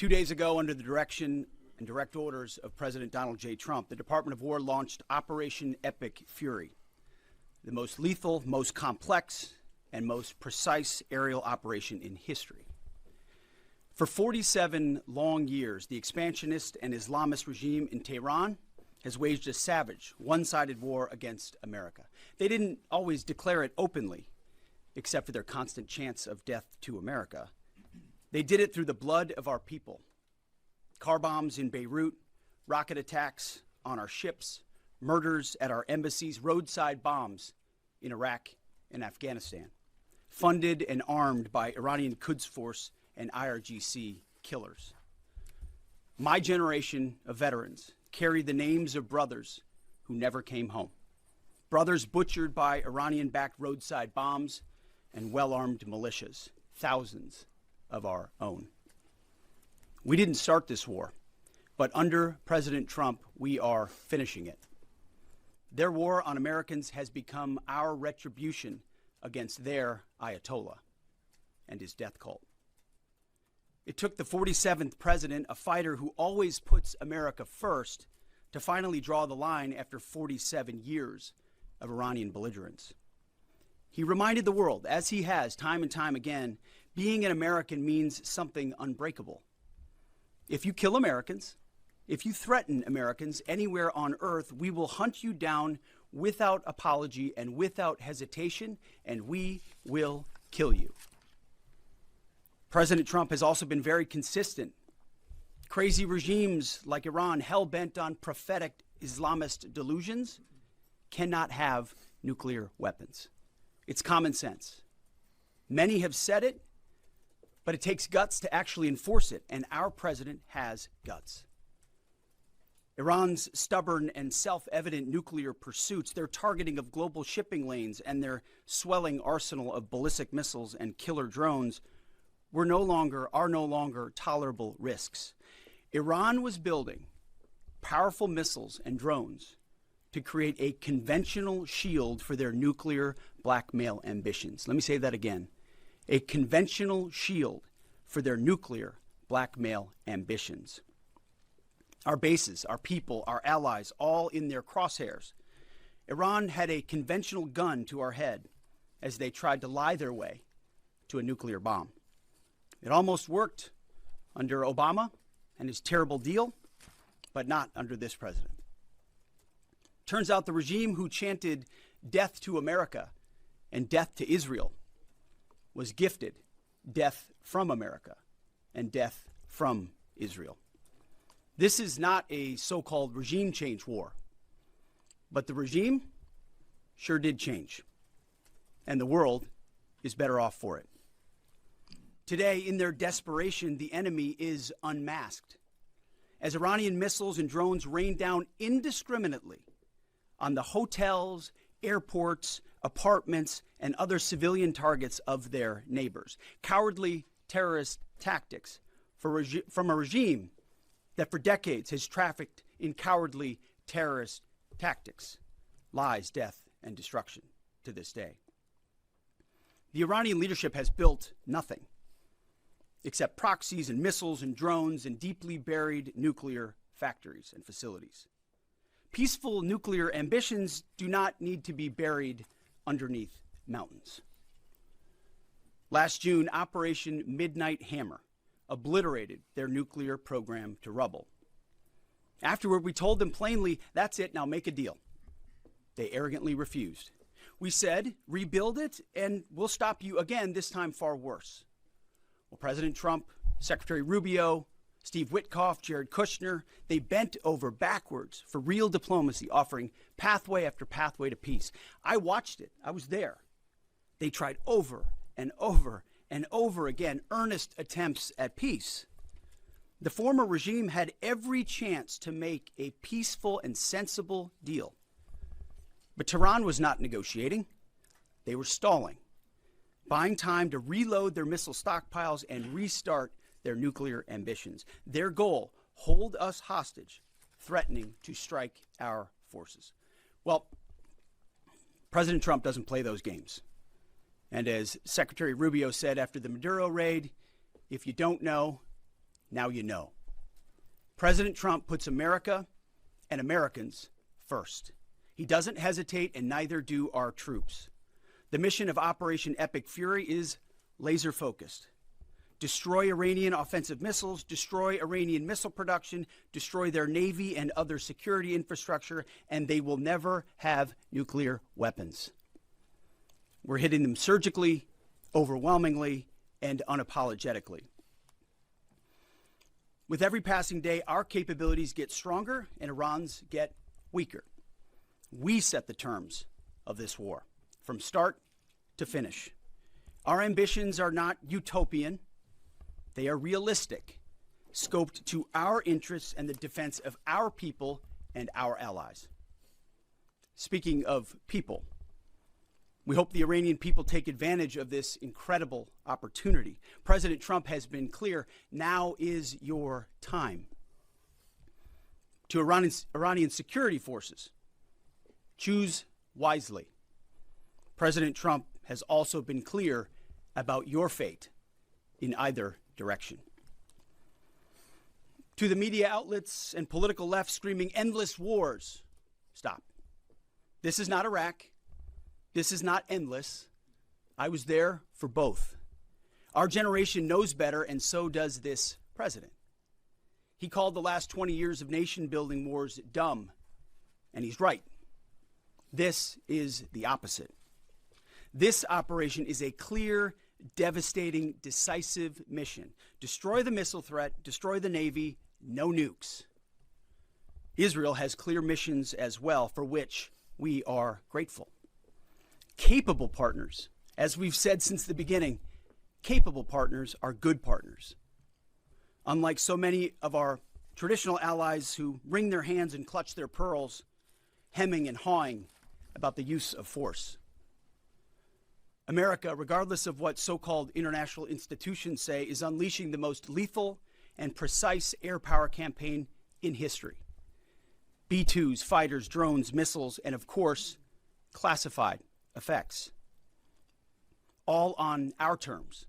2 days ago, under the direction and direct orders of President Donald J. Trump, the Department of War launched Operation Epic Fury, the most lethal, most complex, and most precise aerial operation in history. For 47 long years, the expansionist and Islamist regime in Tehran has waged a savage, one-sided war against America. They didn't always declare it openly, except for their constant chants of death to America. They did it through the blood of our people. Car bombs in Beirut, rocket attacks on our ships, murders at our embassies, roadside bombs in Iraq and Afghanistan, funded and armed by Iranian Quds Force and IRGC killers. My generation of veterans carry the names of brothers who never came home. Brothers butchered by Iranian-backed roadside bombs and well-armed militias, thousands of our own. We didn't start this war, but under President Trump, we are finishing it. Their war on Americans has become our retribution against their Ayatollah and his death cult. It took the 47th president, a fighter who always puts America first, to finally draw the line after 47 years of Iranian belligerence. He reminded the world, as he has time and time again, being an American means something unbreakable. If you kill Americans, if you threaten Americans anywhere on earth, we will hunt you down without apology and without hesitation, and we will kill you. President Trump has also been very consistent. Crazy regimes like Iran, hell-bent on prophetic Islamist delusions, cannot have nuclear weapons. It's common sense. Many have said it, but it takes guts to actually enforce it, and our president has guts. Iran's stubborn and self-evident nuclear pursuits, their targeting of global shipping lanes, and their swelling arsenal of ballistic missiles and killer drones are no longer tolerable risks. Iran was building powerful missiles and drones to create a conventional shield for their nuclear blackmail ambitions. Let me say that again. A conventional shield for their nuclear blackmail ambitions. Our bases, our people, our allies, all in their crosshairs. Iran had a conventional gun to our head as they tried to lie their way to a nuclear bomb. It almost worked under Obama and his terrible deal, but not under this president. Turns out the regime who chanted death to America and death to Israel was gifted death from America and death from Israel. This is not a so-called regime change war, but the regime sure did change, and the world is better off for it. Today, in their desperation, the enemy is unmasked, as Iranian missiles and drones rain down indiscriminately on the hotels, airports, apartments, and other civilian targets of their neighbors. Cowardly terrorist tactics from a regime that for decades has trafficked in cowardly terrorist tactics, lies, death, and destruction to this day. The Iranian leadership has built nothing except proxies and missiles and drones and deeply buried nuclear factories and facilities. Peaceful nuclear ambitions do not need to be buried underneath mountains. Last June, Operation Midnight Hammer obliterated their nuclear program to rubble. Afterward, we told them plainly, that's it, now make a deal. They arrogantly refused. We said, rebuild it, and we'll stop you again, this time far worse. Well, President Trump, Secretary Rubio, Steve Witkoff, Jared Kushner, they bent over backwards for real diplomacy, offering pathway after pathway to peace. I watched it. I was there. They tried over and over and over again earnest attempts at peace. The former regime had every chance to make a peaceful and sensible deal. But Tehran was not negotiating. They were stalling, buying time to reload their missile stockpiles and restart their nuclear ambitions. Their goal, hold us hostage, threatening to strike our forces. Well, President Trump doesn't play those games. And as Secretary Rubio said after the Maduro raid, if you don't know, now you know. President Trump puts America and Americans first. He doesn't hesitate, and neither do our troops. The mission of Operation Epic Fury is laser-focused. Destroy Iranian offensive missiles, destroy Iranian missile production, destroy their navy and other security infrastructure, and they will never have nuclear weapons. We're hitting them surgically, overwhelmingly, and unapologetically. With every passing day, our capabilities get stronger and Iran's get weaker. We set the terms of this war, from start to finish. Our ambitions are not utopian. They are realistic, scoped to our interests and the defense of our people and our allies. Speaking of people, we hope the Iranian people take advantage of this incredible opportunity. President Trump has been clear, now is your time. To Iranian security forces, choose wisely. President Trump has also been clear about your fate in either direction. To the media outlets and political left screaming endless wars, stop. This is not Iraq. This is not endless. I was there for both. Our generation knows better, and so does this president. He called the last 20 years of nation-building wars dumb, and he's right. This is the opposite. This operation is a clear, devastating, decisive mission. Destroy the missile threat, destroy the Navy, no nukes. Israel has clear missions as well, for which we are grateful. Capable partners, as we've said since the beginning, capable partners are good partners. Unlike so many of our traditional allies who wring their hands and clutch their pearls, hemming and hawing about the use of force. America, regardless of what so-called international institutions say, is unleashing the most lethal and precise air power campaign in history. B-2s, fighters, drones, missiles, and of course, classified effects. All on our terms,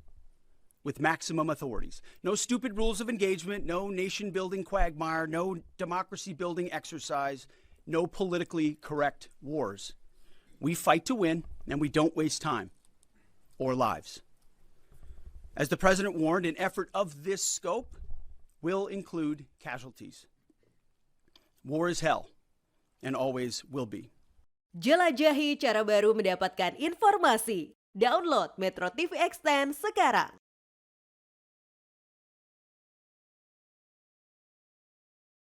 with maximum authorities. No stupid rules of engagement, no nation-building quagmire, no democracy-building exercise, no politically correct wars. We fight to win, and we don't waste time or lives. As the president warned, an effort of this scope will include casualties. War is hell, and always will be. Jelajahi cara baru mendapatkan informasi. Download MetroTV Extend sekarang.